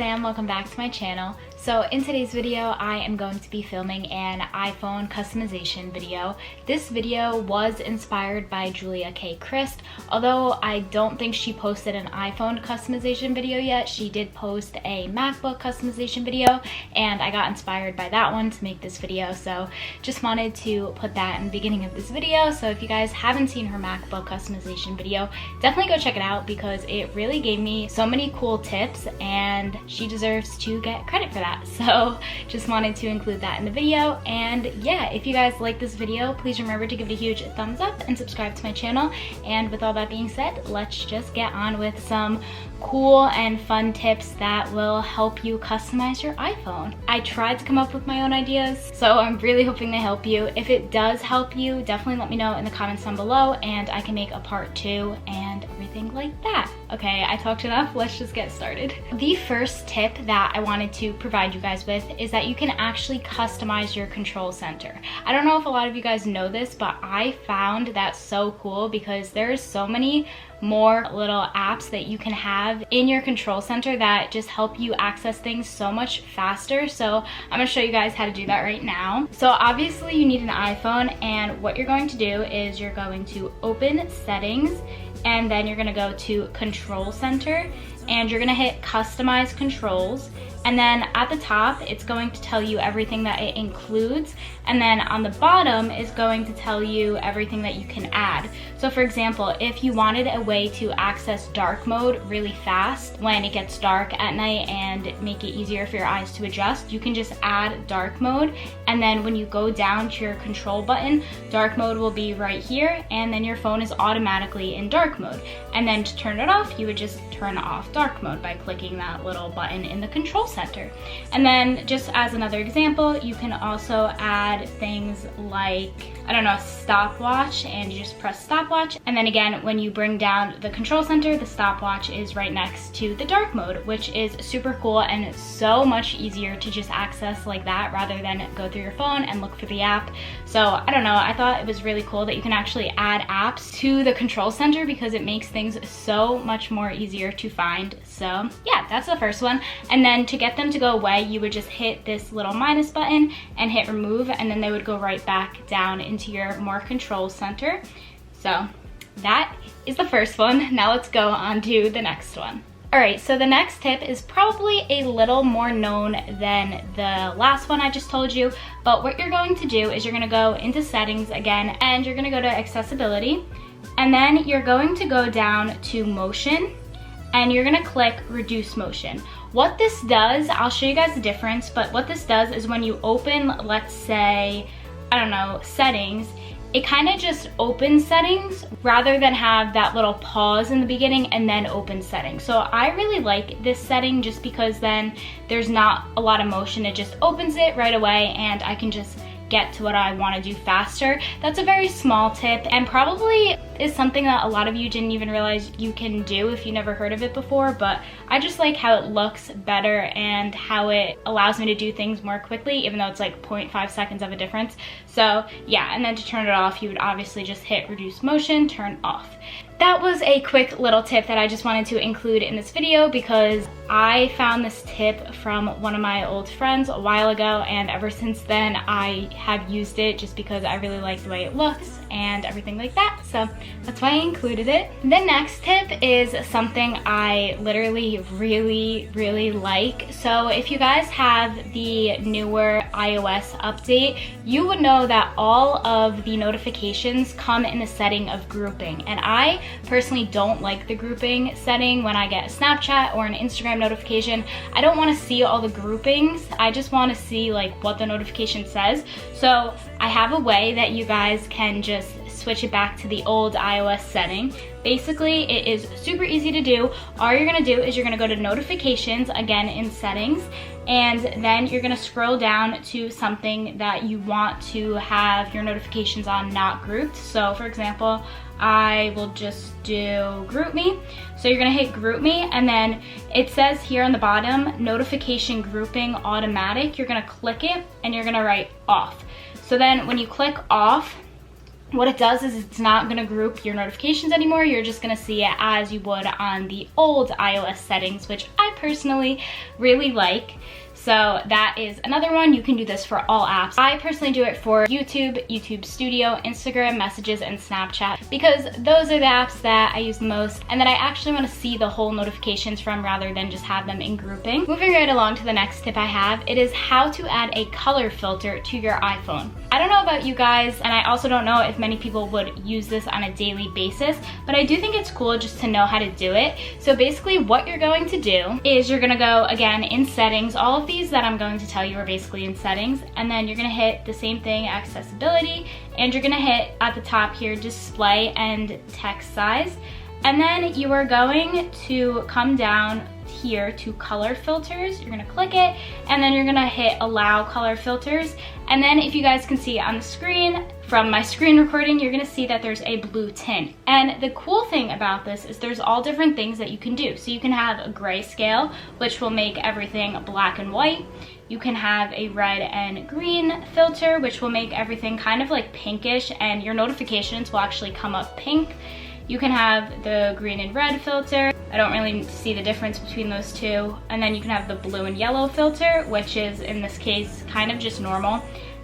Sam, welcome back to my channel. So in today's video, I am going to be filming an iPhone customization video. This video was inspired by Julia K. Christ. Although I don't think she posted an iPhone customization video yet, she did post a MacBook customization video, and I got inspired by that one to make this video. So just wanted to put that in the beginning of this video. So if you guys haven't seen her MacBook customization video, definitely go check it out because it really gave me so many cool tips and she deserves to get credit for that. So just wanted to include that in the video. And yeah, if you guys like this video, please remember to give it a huge thumbs up and subscribe to my channel. And with all that being said, let's just get on with some cool and fun tips that will help you customize your iPhone. I tried to come up with my own ideas, so I'm really hoping they help you. If it does help you, definitely let me know in the comments down below and I can make a part 2 and everything like that. Okay, I talked enough, let's just get started. The first tip that I wanted to provide you guys with is that you can actually customize your control center. I don't know if a lot of you guys know this, but I found that so cool because there's so many more little apps that you can have in your control center that just help you access things so much faster. So I'm gonna show you guys how to do that right now. So obviously you need an iPhone, and what you're going to do is you're going to open settings, and then you're gonna go to control center, and you're gonna hit customize controls. And then at the top, it's going to tell you everything that it includes. And then on the bottom is going to tell you everything that you can add. So for example, if you wanted a way to access dark mode really fast when it gets dark at night and make it easier for your eyes to adjust, you can just add dark mode. And then when you go down to your control button, dark mode will be right here, and then your phone is automatically in dark mode. And then to turn it off, you would just turn off dark mode by clicking that little button in the control center. And then just as another example, you can also add things like, I don't know, stopwatch, and you just press stopwatch. And then again, when you bring down the control center, the stopwatch is right next to the dark mode, which is super cool and it's so much easier to just access like that rather than go through your phone and look for the app. So I don't know, I thought it was really cool that you can actually add apps to the control center because it makes things so much more easier to find. So yeah, that's the first one. And then to get them to go away, you would just hit this little minus button and hit remove, and then they would go right back down into your more control center. So that is the first one. Now let's go on to the next one. All right, so the next tip is probably a little more known than the last one I just told you, but what you're going to do is you're gonna go into settings again, and you're gonna go to accessibility, and then you're going to go down to motion, and you're gonna click reduce motion. What this does, I'll show you guys the difference, but what this does is when you open, let's say, I don't know, settings, it kind of just opens settings rather than have that little pause in the beginning and then open settings. So I really like this setting just because then there's not a lot of motion. It just opens it right away and I can just get to what I want to do faster. That's a very small tip and probably is something that a lot of you didn't even realize you can do if you never heard of it before, but I just like how it looks better and how it allows me to do things more quickly, even though it's like 0.5 seconds of a difference. So yeah, and then to turn it off, you would obviously just hit reduce motion, turn off. That was a quick little tip that I just wanted to include in this video because I found this tip from one of my old friends a while ago, and ever since then I have used it just because I really like the way it looks and everything like that. So that's why I included it. The next tip is something I literally really like. So if you guys have the newer iOS update, you would know that all of the notifications come in the setting of grouping, and I personally don't like the grouping setting. When I get a Snapchat or an Instagram notification, I don't want to see all the groupings. I just want to see like what the notification says. So I have a way that you guys can just switch it back to the old iOS setting. Basically, it is super easy to do. All you're gonna do is you're gonna go to notifications, again in settings, and then you're gonna scroll down to something that you want to have your notifications on not grouped. So for example, I will just do group me. So you're gonna hit group me, and then it says here on the bottom, notification grouping automatic. You're gonna click it and you're gonna write off. So then when you click off, What it does is it's not gonna group your notifications anymore. You're just gonna see it as you would on the old iOS settings, which I personally really like. So that is another one. You can do this for all apps. I personally do it for YouTube, YouTube Studio, Instagram, Messages, and Snapchat, because those are the apps that I use the most and that I actually want to see the whole notifications from rather than just have them in grouping. Moving right along to the next tip I have, it is how to add a color filter to your iPhone. I don't know about you guys, and I also don't know if many people would use this on a daily basis, but I do think it's cool just to know how to do it. So basically what you're going to do is you're gonna go again in settings. All of these that I'm going to tell you are basically in settings, and then you're gonna hit the same thing, accessibility, and you're gonna hit at the top here, display and text size. And then you are going to come down here to color filters. You're gonna click it, and then you're gonna hit allow color filters. And then if you guys can see on the screen, from my screen recording, you're gonna see that there's a blue tint. And the cool thing about this is there's all different things that you can do. So you can have a grayscale, which will make everything black and white. You can have a red and green filter, which will make everything kind of like pinkish, and your notifications will actually come up pink. You can have the green and red filter. I don't really see the difference between those two. And then you can have the blue and yellow filter, which is in this case kind of just normal.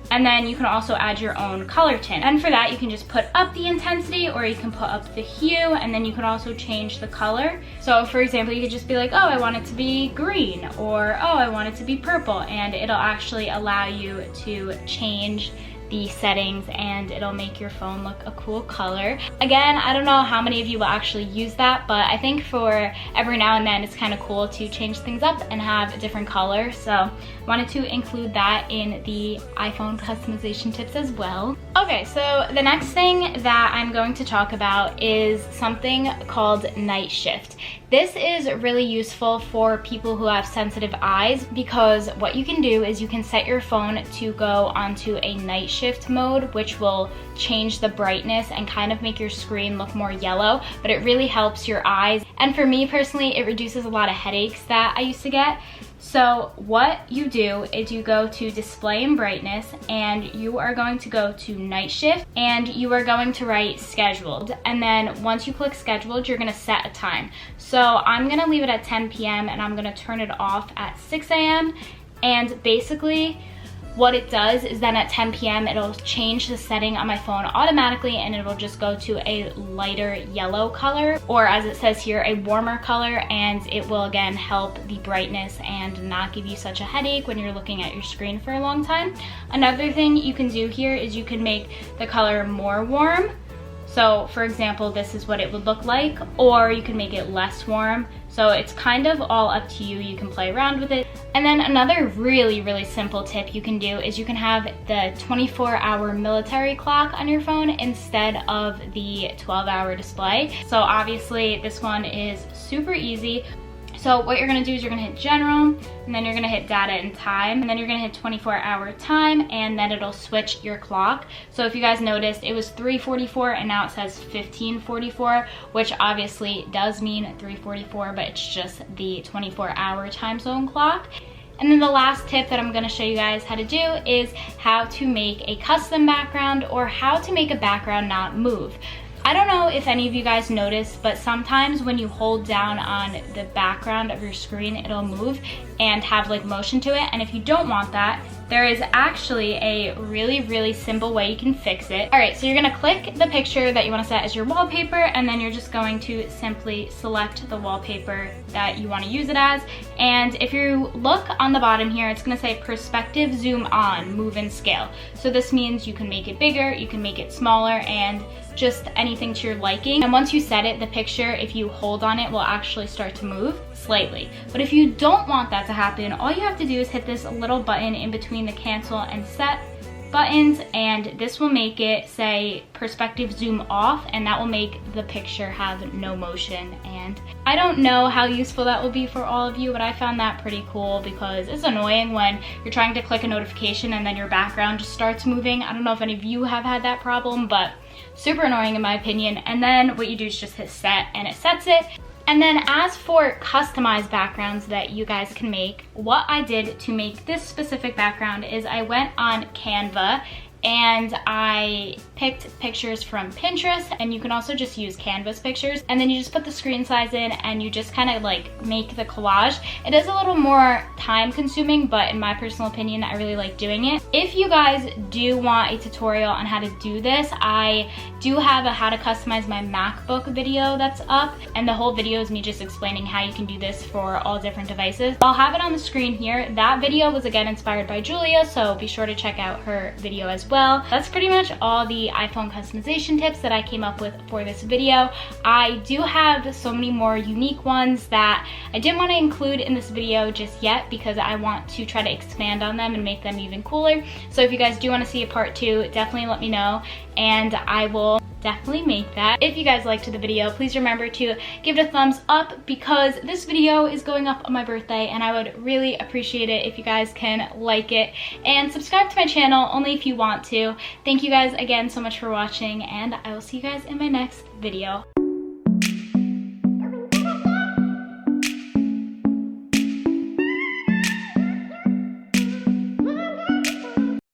And then you can also add your own color tint. And for that, you can just put up the intensity, or you can put up the hue, and then you can also change the color. So for example, you could just be like, oh, I want it to be green, or oh, I want it to be purple, and it'll actually allow you to change the settings, and it'll make your phone look a cool color. Again, I don't know how many of you will actually use that, but I think for every now and then it's kind of cool to change things up and have a different color. So I wanted to include that in the iPhone customization tips as well. Okay, so the next thing that I'm going to talk about is something called night shift. This is really useful for people who have sensitive eyes, because what you can do is you can set your phone to go onto a night shift mode, which will change the brightness and kind of make your screen look more yellow, but it really helps your eyes. And for me personally, it reduces a lot of headaches that I used to get. So what you do is you go to display and brightness, and you are going to go to night shift, and you are going to write scheduled. And then once you click scheduled, you're gonna set a time. So I'm gonna leave it at 10 p.m. and I'm gonna turn it off at 6 a.m. And basically what it does is then at 10 p.m. it'll change the setting on my phone automatically, and it'll just go to a lighter yellow color, or as it says here, a warmer color, and it will again help the brightness and not give you such a headache when you're looking at your screen for a long time. Another thing you can do here is you can make the color more warm. So for example, this is what it would look like, or you can make it less warm. So it's kind of all up to you. You can play around with it. And then another really, really simple tip you can do is you can have the 24-hour military clock on your phone instead of the 12-hour display. So obviously this one is super easy. So what you're gonna do is you're gonna hit general, and then you're gonna hit data and time, and then you're gonna hit 24-hour time, and then it'll switch your clock. So if you guys noticed, it was 3:44 and now it says 15:44, which obviously does mean 3:44, but it's just the 24-hour time zone clock. And then the last tip that I'm gonna show you guys how to do is how to make a custom background, or how to make a background not move. I don't know if any of you guys noticed, but sometimes when you hold down on the background of your screen, it'll move and have like motion to it. And if you don't want that, there is actually a really, really simple way you can fix it. All right, so you're gonna click the picture that you wanna set as your wallpaper, and then you're just going to simply select the wallpaper that you wanna use it as. And if you look on the bottom here, it's gonna say perspective, zoom on, move and scale. So this means you can make it bigger, you can make it smaller, and just anything to your liking. And once you set it, the picture, if you hold on it, will actually start to move slightly. But if you don't want that to happen, all you have to do is hit this little button in between the cancel and set buttons, and this will make it say perspective zoom off, and that will make the picture have no motion. And I don't know how useful that will be for all of you, but I found that pretty cool, because it's annoying when you're trying to click a notification and then your background just starts moving. I don't know if any of you have had that problem, but super annoying in my opinion. And then what you do is just hit set, and it sets it. And then as for customized backgrounds that you guys can make, what I did to make this specific background is I went on Canva, and I picked pictures from Pinterest, and you can also just use canvas pictures, and then you just put the screen size in and you just kind of like make the collage. It is a little more time consuming, but in my personal opinion, I really like doing it. If you guys do want a tutorial on how to do this, I do have a how to customize my MacBook video that's up, and the whole video is me just explaining how you can do this for all different devices. I'll have it on the screen here. That video was again inspired by Julia, so be sure to check out her video as well. That's pretty much all the iPhone customization tips that I came up with for this video. I do have so many more unique ones that I didn't want to include in this video just yet because I want to try to expand on them and make them even cooler. So if you guys do want to see a part 2, definitely let me know and I will definitely make that. If you guys liked the video, please remember to give it a thumbs up because this video is going up on my birthday and I would really appreciate it if you guys can like it, and subscribe to my channel only if you want to. Thank you guys again so much for watching, and I will see you guys in my next video.